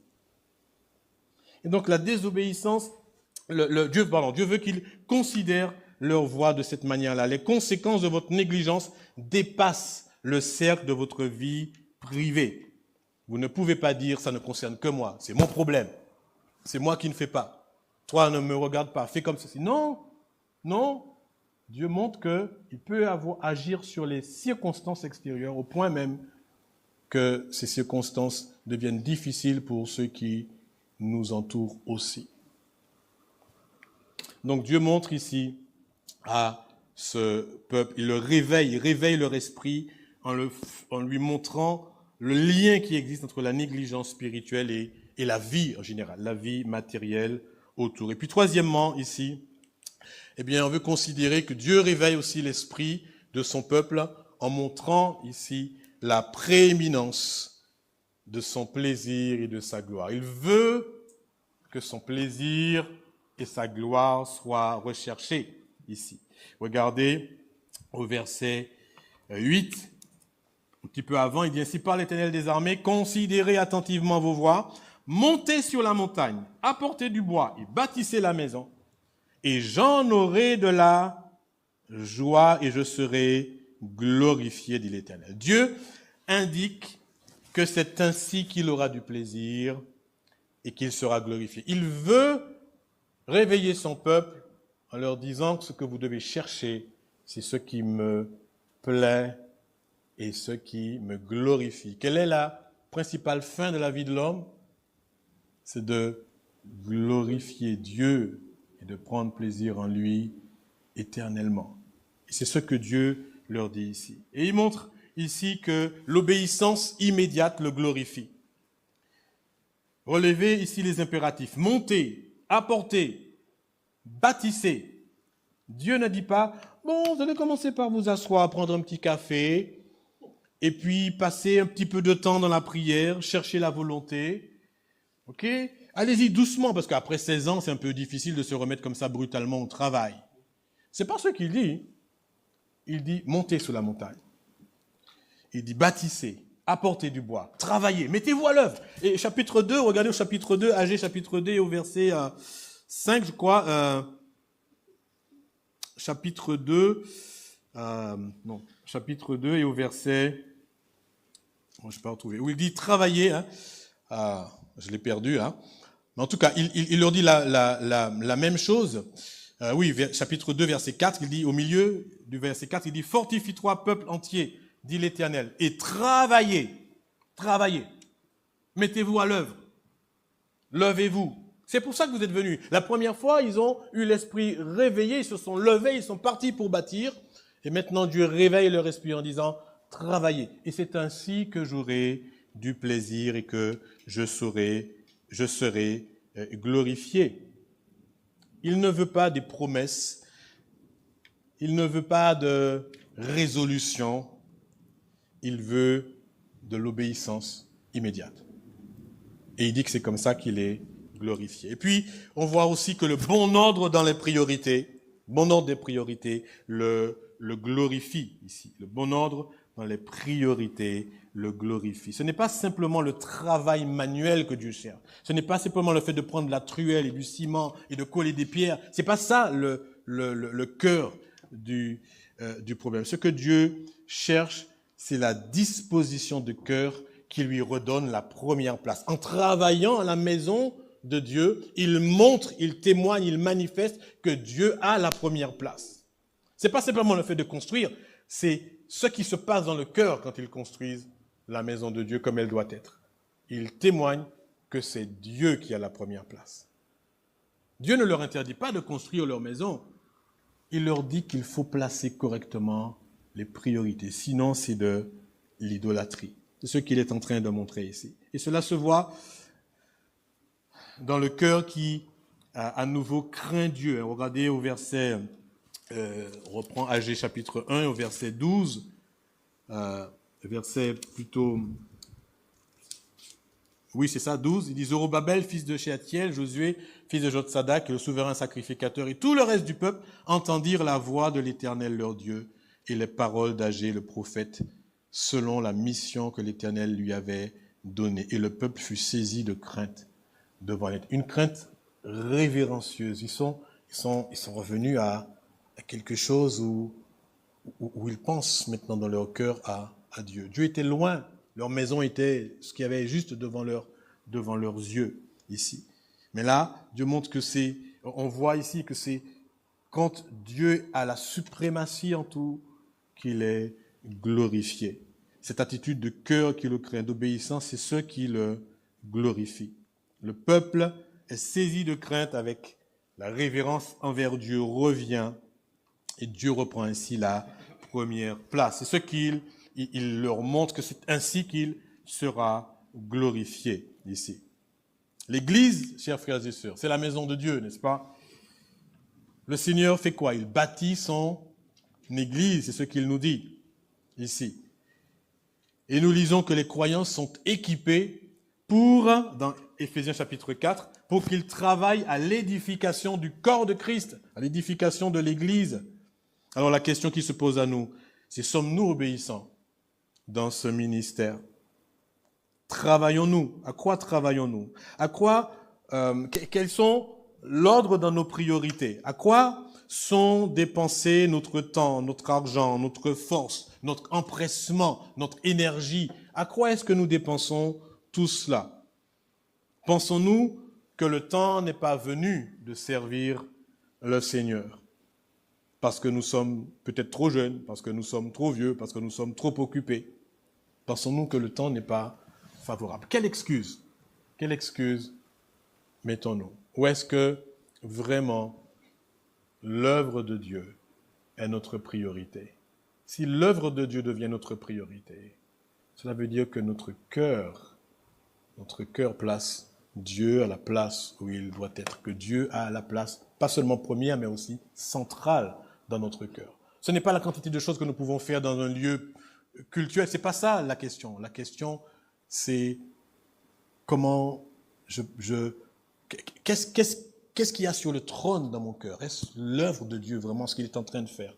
Et donc la désobéissance, Dieu veut qu'ils considèrent leur voie de cette manière-là. Les conséquences de votre négligence dépassent le cercle de votre vie privée. Vous ne pouvez pas dire, ça ne concerne que moi, c'est mon problème. C'est moi qui ne fais pas. Toi, ne me regarde pas, fais comme ceci. Non, non. Dieu montre qu'il peut agir sur les circonstances extérieures au point même que ces circonstances deviennent difficiles pour ceux qui nous entourent aussi. Donc Dieu montre ici à ce peuple, il réveille leur esprit en lui montrant le lien qui existe entre la négligence spirituelle et la vie en général, la vie matérielle autour. Et puis troisièmement, ici, eh bien, on veut considérer que Dieu réveille aussi l'esprit de son peuple en montrant ici la prééminence de son plaisir et de sa gloire. Il veut que son plaisir et sa gloire soient recherchés ici. Regardez au verset 8, un petit peu avant, il dit ainsi: par l'Éternel des armées, considérez attentivement vos voies, montez sur la montagne, apportez du bois et bâtissez la maison, et j'en aurai de la joie et je serai glorifié, dit l'Éternel. Dieu indique que c'est ainsi qu'il aura du plaisir et qu'il sera glorifié. Il veut réveiller son peuple en leur disant que ce que vous devez chercher, c'est ce qui me plaît et ce qui me glorifie. Quelle est la principale fin de la vie de l'homme? C'est de glorifier Dieu et de prendre plaisir en lui éternellement. Et c'est ce que Dieu leur dit ici. Et il montre ici que l'obéissance immédiate le glorifie. Relevez ici les impératifs. Montez, apportez, bâtissez. Dieu ne dit pas, bon, vous allez commencer par vous asseoir, prendre un petit café, et puis passer un petit peu de temps dans la prière, chercher la volonté. Ok? Allez-y doucement, parce qu'après 16 ans, c'est un peu difficile de se remettre comme ça brutalement au travail. C'est pas ce qu'il dit. Il dit, montez sur la montagne. Il dit, bâtissez, apportez du bois, travaillez, mettez-vous à l'œuvre. Et chapitre 2, regardez au chapitre 2, Agé chapitre 2 et au verset 5, je crois, chapitre 2 et au verset, je ne vais pas retrouver, où il dit, travaillez, je l'ai perdu, mais en tout cas, il leur dit la même chose. Oui, chapitre 2, verset 4, il dit, au milieu du verset 4, il dit, fortifie-toi, peuple entier, dit l'Éternel, et travaillez, mettez-vous à l'œuvre, levez-vous. C'est pour ça que vous êtes venus. La première fois, ils ont eu l'esprit réveillé, ils se sont levés, ils sont partis pour bâtir, et maintenant Dieu réveille leur esprit en disant, travaillez. Et c'est ainsi que j'aurai du plaisir et que je serai glorifié. Il ne veut pas des promesses, il ne veut pas de résolution, il veut de l'obéissance immédiate. Et il dit que c'est comme ça qu'il est glorifié. Et puis, on voit aussi que le bon ordre dans les priorités, bon ordre des priorités, le glorifie ici. Le bon ordre dans les priorités le glorifie. Ce n'est pas simplement le travail manuel que Dieu cherche. Ce n'est pas simplement le fait de prendre de la truelle et du ciment et de coller des pierres. C'est pas ça le cœur du problème. Ce que Dieu cherche, c'est la disposition de cœur qui lui redonne la première place. En travaillant à la maison de Dieu, il montre, il témoigne, il manifeste que Dieu a la première place. C'est pas simplement le fait de construire, c'est ce qui se passe dans le cœur quand ils construisent la maison de Dieu comme elle doit être. Ils témoignent que c'est Dieu qui a la première place. Dieu ne leur interdit pas de construire leur maison. Il leur dit qu'il faut placer correctement les priorités. Sinon, c'est de l'idolâtrie. C'est ce qu'il est en train de montrer ici. Et cela se voit dans le cœur qui, à nouveau, craint Dieu. Regardez au verset, on reprend Agé chapitre 1, au verset 12, verset plutôt... Oui, c'est ça, 12. Il dit Zorobabel, fils de Shealtiel, Josué, fils de Jotsadak, le souverain sacrificateur, et tout le reste du peuple entendirent la voix de l'Éternel leur Dieu et les paroles d'Agé le prophète, selon la mission que l'Éternel lui avait donnée. Et le peuple fut saisi de crainte devant l'Éternel. Une crainte révérencieuse. Ils sont revenus à quelque chose où ils pensent maintenant dans leur cœur à Dieu. Dieu était loin. Leur maison était ce qu'il y avait juste devant leurs yeux ici. Mais là, Dieu montre que on voit ici que c'est quand Dieu a la suprématie en tout qu'il est glorifié. Cette attitude de cœur qui le craint, d'obéissance, c'est ce qui le glorifie. Le peuple est saisi de crainte avec la révérence envers Dieu revient et Dieu reprend ainsi la première place. C'est ce qu'il leur montre que c'est ainsi qu'il sera glorifié ici. L'Église, chers frères et sœurs, c'est la maison de Dieu, n'est-ce pas? Le Seigneur fait quoi? Il bâtit son Église, c'est ce qu'il nous dit ici. Et nous lisons que les croyants sont équipés dans Éphésiens chapitre 4, pour qu'ils travaillent à l'édification du corps de Christ, à l'édification de l'Église. Alors la question qui se pose à nous, c'est sommes-nous obéissants dans ce ministère? Travaillons-nous? À quoi travaillons-nous? À quoi, quels sont l'ordre dans nos priorités? À quoi sont dépensés notre temps, notre argent, notre force, notre empressement, notre énergie? À quoi est-ce que nous dépensons tout cela? Pensons-nous que le temps n'est pas venu de servir le Seigneur? Parce que nous sommes peut-être trop jeunes, parce que nous sommes trop vieux, parce que nous sommes trop occupés. Pensons-nous que le temps n'est pas favorable? Quelle excuse mettons-nous? Ou est-ce que vraiment l'œuvre de Dieu est notre priorité? Si l'œuvre de Dieu devient notre priorité, cela veut dire que notre cœur place Dieu à la place où il doit être, que Dieu a la place, pas seulement première, mais aussi centrale dans notre cœur. Ce n'est pas la quantité de choses que nous pouvons faire dans un lieu cultuel, c'est pas ça la question. La question, c'est comment qu'est-ce qu'il y a sur le trône dans mon cœur? Est-ce l'œuvre de Dieu vraiment ce qu'il est en train de faire?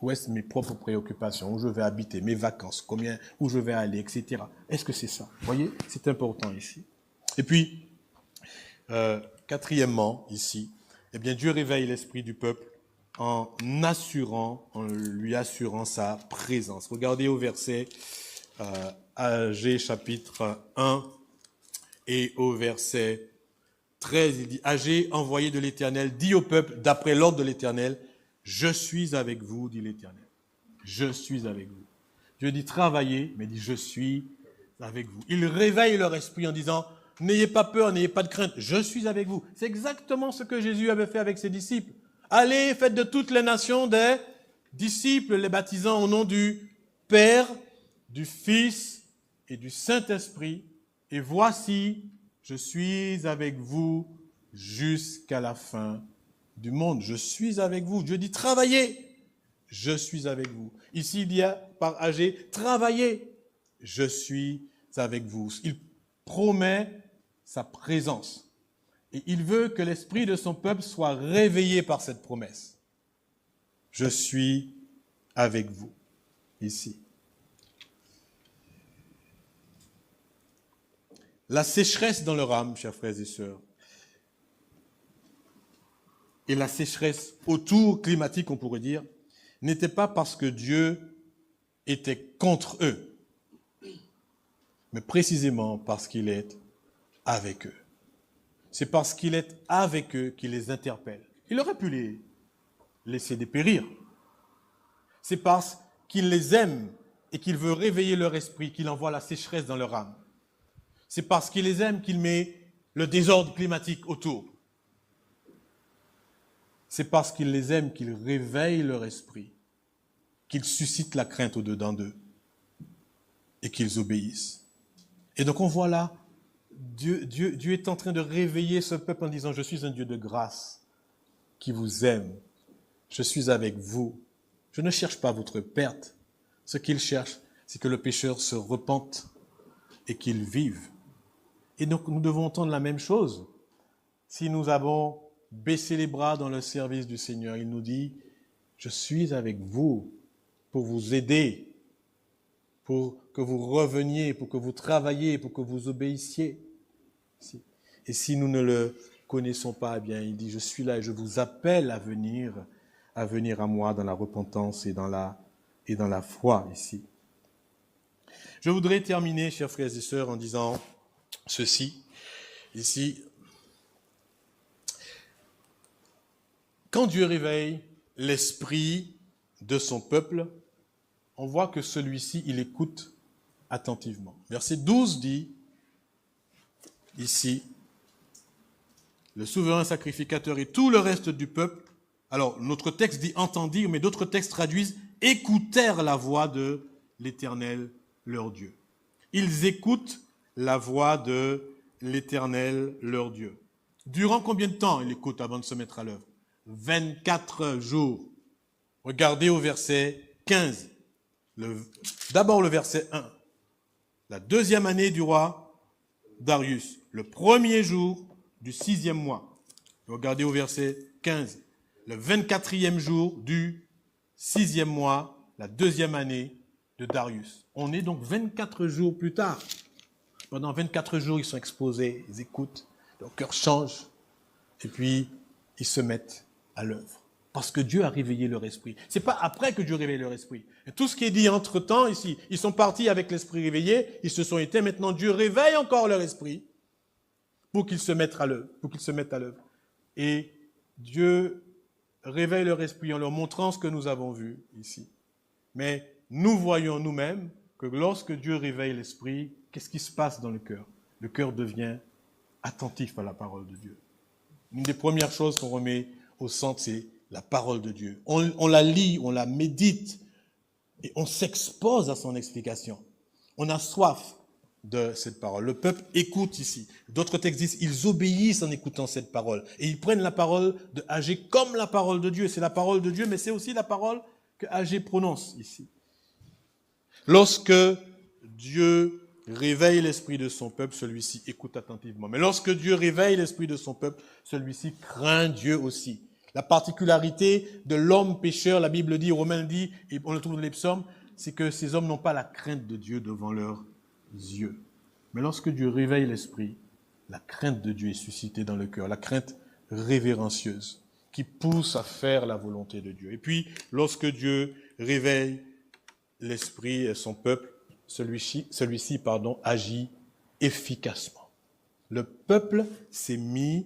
Ou est-ce mes propres préoccupations, où je vais habiter, mes vacances, où je vais aller, etc. Est-ce que c'est ça? Vous voyez, c'est important ici. Et puis, quatrièmement, ici, eh bien, Dieu réveille l'esprit du peuple en lui assurant sa présence. Regardez au verset Agé chapitre 1 et au verset 13, il dit, Agé, envoyé de l'Éternel, dit au peuple, d'après l'ordre de l'Éternel, je suis avec vous, dit l'Éternel. Je suis avec vous. Dieu dit travaillez, mais dit je suis avec vous. Il réveille leur esprit en disant, n'ayez pas peur, n'ayez pas de crainte, je suis avec vous. C'est exactement ce que Jésus avait fait avec ses disciples. Allez, faites de toutes les nations des disciples, les baptisant au nom du Père, du Fils et du Saint-Esprit. Et voici, je suis avec vous jusqu'à la fin du monde. Je suis avec vous. Dieu dit travaillez. Je suis avec vous. Ici, il y a par Agé, travaillez. Je suis avec vous. Il promet sa présence. Et il veut que l'esprit de son peuple soit réveillé par cette promesse. Je suis avec vous. Ici. La sécheresse dans leur âme, chers frères et sœurs, et la sécheresse autour, climatique, on pourrait dire, n'était pas parce que Dieu était contre eux, mais précisément parce qu'il est avec eux. C'est parce qu'il est avec eux qu'il les interpelle. Il aurait pu les laisser dépérir. C'est parce qu'il les aime et qu'il veut réveiller leur esprit qu'il envoie la sécheresse dans leur âme. C'est parce qu'il les aime qu'il met le désordre climatique autour. C'est parce qu'il les aime qu'il réveille leur esprit, qu'il suscite la crainte au-dedans d'eux. et qu'ils obéissent. Et donc on voit là, Dieu est en train de réveiller ce peuple en disant, je suis un Dieu de grâce qui vous aime. Je suis avec vous. Je ne cherche pas votre perte. Ce qu'il cherche, c'est que le pécheur se repente et qu'il vive. Et donc nous devons entendre la même chose. Si nous avons baissé les bras dans le service du Seigneur, il nous dit, je suis avec vous pour vous aider, pour que vous reveniez, pour que vous travailliez, pour que vous obéissiez. Et si nous ne le connaissons pas, eh bien, il dit, je suis là et je vous appelle à venir à moi dans la repentance et dans la foi ici. Je voudrais terminer, chers frères et sœurs, en disant ceci. Ici, quand Dieu réveille l'esprit de son peuple, on voit que celui-ci, il écoute attentivement. Verset 12 dit, ici, le souverain sacrificateur et tout le reste du peuple, alors notre texte dit entendirent, mais d'autres textes traduisent écoutèrent la voix de l'Éternel leur Dieu. Ils écoutent la voix de l'Éternel leur Dieu. Durant combien de temps ils écoutent avant de se mettre à l'œuvre? 24 jours. Regardez au verset 15. D'abord le verset 1. La deuxième année du roi Darius, le premier jour du 6e mois. Regardez au verset 15. Le 24e jour du 6e mois, la deuxième année de Darius. On est donc 24 jours plus tard. Pendant 24 jours, ils sont exposés, ils écoutent, leur cœur change, et puis ils se mettent à l'œuvre. Parce que Dieu a réveillé leur esprit. C'est pas après que Dieu réveille leur esprit. Et tout ce qui est dit entre-temps ici, ils sont partis avec l'esprit réveillé, ils se sont éteints, maintenant Dieu réveille encore leur esprit pour qu'ils se mettent à l'œuvre. Et Dieu réveille leur esprit en leur montrant ce que nous avons vu ici. Mais nous voyons nous-mêmes que lorsque Dieu réveille l'esprit, qu'est-ce qui se passe dans le cœur? Le cœur devient attentif à la parole de Dieu. Une des premières choses qu'on remet au centre, c'est la parole de Dieu. On la lit, on la médite et on s'expose à son explication. On a soif de cette parole. Le peuple écoute ici. D'autres textes disent, ils obéissent en écoutant cette parole. Et ils prennent la parole de Agé comme la parole de Dieu. C'est la parole de Dieu, mais c'est aussi la parole que Agé prononce ici. Lorsque Dieu réveille l'esprit de son peuple, celui-ci écoute attentivement. Mais lorsque Dieu réveille l'esprit de son peuple, celui-ci craint Dieu aussi. La particularité de l'homme pécheur, la Bible dit, Romains dit, et on le trouve dans les psaumes, c'est que ces hommes n'ont pas la crainte de Dieu devant leurs yeux. Mais lorsque Dieu réveille l'esprit, la crainte de Dieu est suscitée dans le cœur, la crainte révérencieuse qui pousse à faire la volonté de Dieu. Et puis, lorsque Dieu réveille l'esprit et son peuple, celui-ci, agit efficacement. Le peuple s'est mis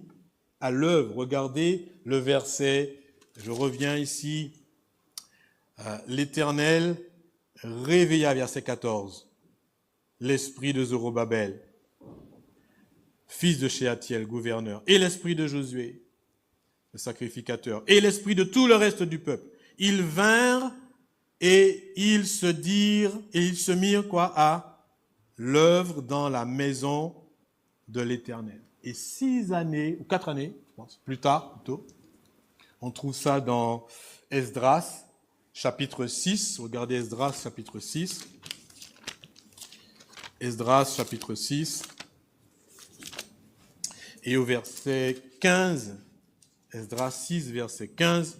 à l'œuvre. Regardez le verset, je reviens ici, l'Éternel réveilla, verset 14, l'esprit de Zorobabel, fils de Shealtiel, gouverneur, et l'esprit de Josué, le sacrificateur, et l'esprit de tout le reste du peuple. Ils vinrent et ils se mirent à l'œuvre dans la maison de l'Éternel. Et 6 années, ou 4 années, je pense, plus tard, plutôt, on trouve ça dans Esdras, chapitre 6. Regardez Esdras, chapitre 6. Esdras, chapitre 6. Et au verset 15, Esdras 6, verset 15,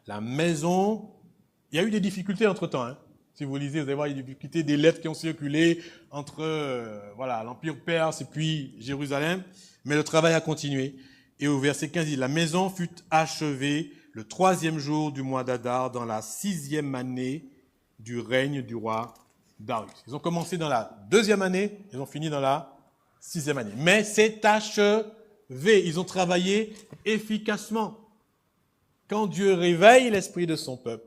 la maison... Il y a eu des difficultés entre-temps, hein. Si vous lisez, vous allez voir, il y a des difficultés, des lettres qui ont circulé entre l'Empire perse et puis Jérusalem. Mais le travail a continué. Et au verset 15, il dit, la maison fut achevée le 3e jour du mois d'Adar, dans la 6e année du règne du roi Darius. Ils ont commencé dans la 2e année, ils ont fini dans la 6e année. Mais c'est achevé. Ils ont travaillé efficacement. Quand Dieu réveille l'esprit de son peuple,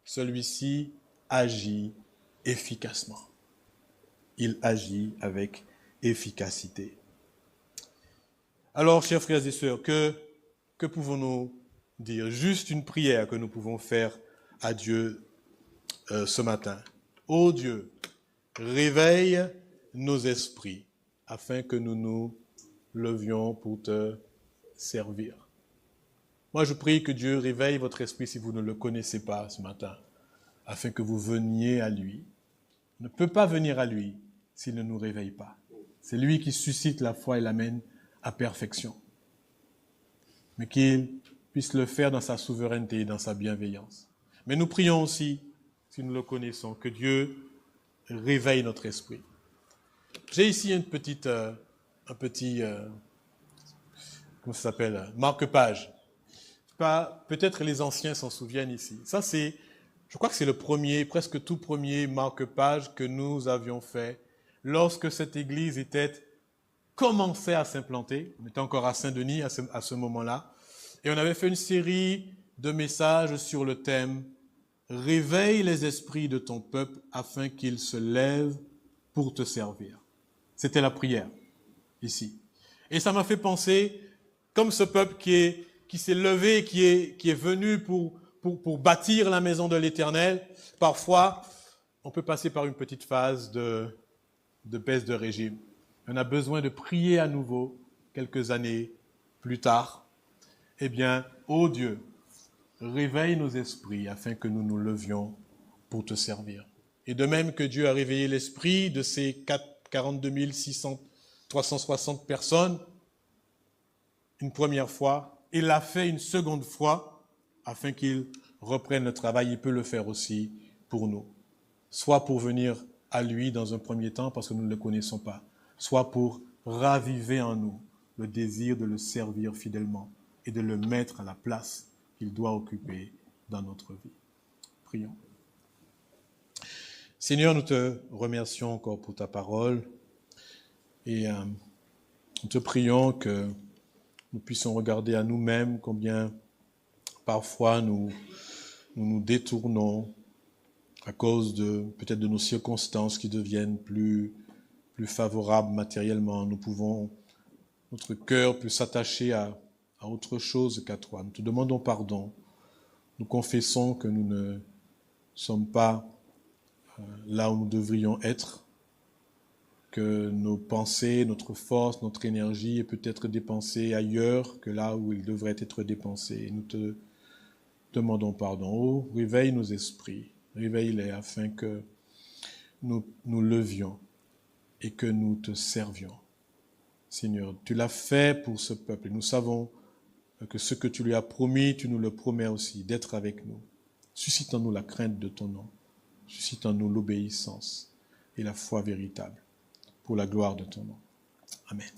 celui-ci agit efficacement. Il agit avec efficacité. Alors, chers frères et sœurs, que pouvons-nous dire? Juste une prière que nous pouvons faire à Dieu ce matin. Ô Dieu, réveille nos esprits afin que nous nous levions pour te servir. Moi, je prie que Dieu réveille votre esprit si vous ne le connaissez pas ce matin, afin que vous veniez à lui. On ne peut pas venir à lui s'il ne nous réveille pas. C'est lui qui suscite la foi et l'amène à perfection. Mais qu'il puisse le faire dans sa souveraineté et dans sa bienveillance. Mais nous prions aussi, si nous le connaissons, que Dieu réveille notre esprit. J'ai ici un petit, comment ça s'appelle, marque-page. Peut-être les anciens s'en souviennent ici. Ça, je crois que c'est le premier, presque tout premier marque-page que nous avions fait lorsque cette église commençait à s'implanter. On était encore à Saint-Denis à ce moment-là. Et on avait fait une série de messages sur le thème « Réveille les esprits de ton peuple afin qu'ils se lèvent pour te servir ». C'était la prière, ici. Et ça m'a fait penser, comme ce peuple qui s'est levé, qui est venu pour bâtir la maison de l'Éternel, parfois, on peut passer par une petite phase de baisse de régime. On a besoin de prier à nouveau, quelques années plus tard. Eh bien, ô Dieu, réveille nos esprits afin que nous nous levions pour te servir. Et de même que Dieu a réveillé l'esprit de ces 42 360 personnes, une première fois, il l'a fait une seconde fois afin qu'ils reprennent le travail. Il peut le faire aussi pour nous. Soit pour venir à lui dans un premier temps parce que nous ne le connaissons pas, soit pour raviver en nous le désir de le servir fidèlement et de le mettre à la place qu'il doit occuper dans notre vie. Prions. Seigneur, nous te remercions encore pour ta parole et nous te prions que nous puissions regarder à nous-mêmes combien parfois nous détournons à cause peut-être de nos circonstances qui deviennent plus favorables matériellement. Notre cœur peut s'attacher à autre chose qu'à toi. Nous te demandons pardon. Nous confessons que nous ne sommes pas là où nous devrions être, que nos pensées, notre force, notre énergie est peut-être dépensée ailleurs que là où il devrait être dépensée. Nous te demandons pardon. Oh, réveille nos esprits, réveille-les afin que nous nous levions et que nous te servions. Seigneur, tu l'as fait pour ce peuple et nous savons que ce que tu lui as promis, tu nous le promets aussi, d'être avec nous. Suscite en nous la crainte de ton nom, suscite en nous l'obéissance et la foi véritable pour la gloire de ton nom. Amen.